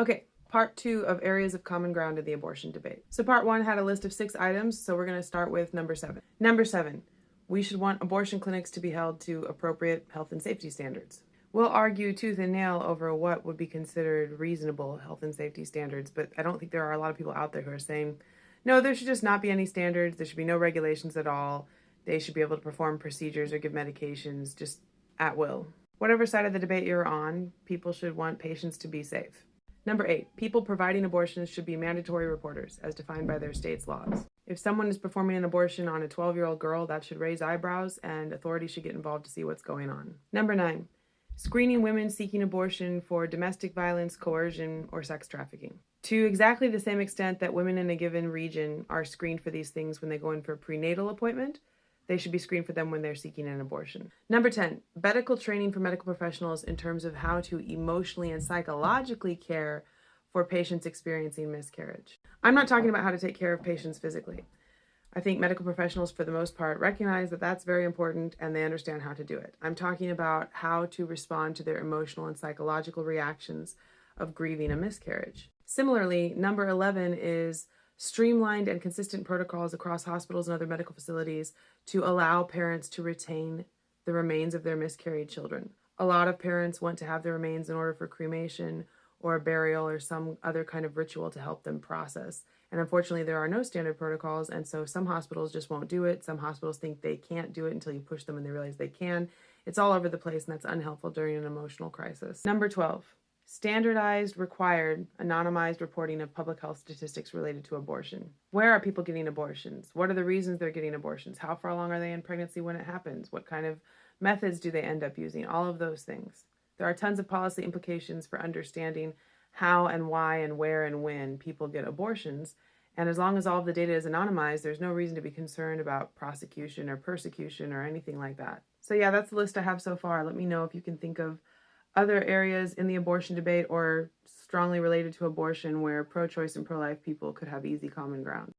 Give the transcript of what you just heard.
Okay, part 2 of areas of common ground in the abortion debate. So part 1 had a list of 6 items, so we're going to start with number 7. Number 7, we should want abortion clinics to be held to appropriate health and safety standards. We'll argue tooth and nail over what would be considered reasonable health and safety standards, but I don't think there are a lot of people out there who are saying, no, there should just not be any standards, there should be no regulations at all, they should be able to perform procedures or give medications just at will. Whatever side of the debate you're on, people should want patients to be safe. Number 8, people providing abortions should be mandatory reporters, as defined by their state's laws. If someone is performing an abortion on a 12-year-old girl, that should raise eyebrows, and authorities should get involved to see what's going on. Number 9, screening women seeking abortion for domestic violence, coercion, or sex trafficking. To exactly the same extent that women in a given region are screened for these things when they go in for a prenatal appointment, they should be screened for them when they're seeking an abortion. Number 10, medical training for medical professionals in terms of how to emotionally and psychologically care for patients experiencing miscarriage. I'm not talking about how to take care of patients physically. I think medical professionals, for the most part, recognize that that's very important and they understand how to do it. I'm talking about how to respond to their emotional and psychological reactions of grieving a miscarriage. Similarly, number 11 is streamlined and consistent protocols across hospitals and other medical facilities to allow parents to retain the remains of their miscarried children. A lot of parents want to have the remains in order for cremation or a burial or some other kind of ritual to help them process. And unfortunately, there are no standard protocols, and so some hospitals just won't do it. Some hospitals think they can't do it until you push them and they realize they can. It's all over the place, and that's unhelpful during an emotional crisis. Number 12, standardized, required, anonymized reporting of public health statistics related to abortion. Where are people getting abortions? What are the reasons they're getting abortions? How far along are they in pregnancy when it happens? What kind of methods do they end up using? All of those things. There are tons of policy implications for understanding how and why and where and when people get abortions. And as long as all of the data is anonymized, there's no reason to be concerned about prosecution or persecution or anything like that. So yeah, that's the list I have so far. Let me know if you can think of other areas in the abortion debate or strongly related to abortion where pro-choice and pro-life people could have easy common ground.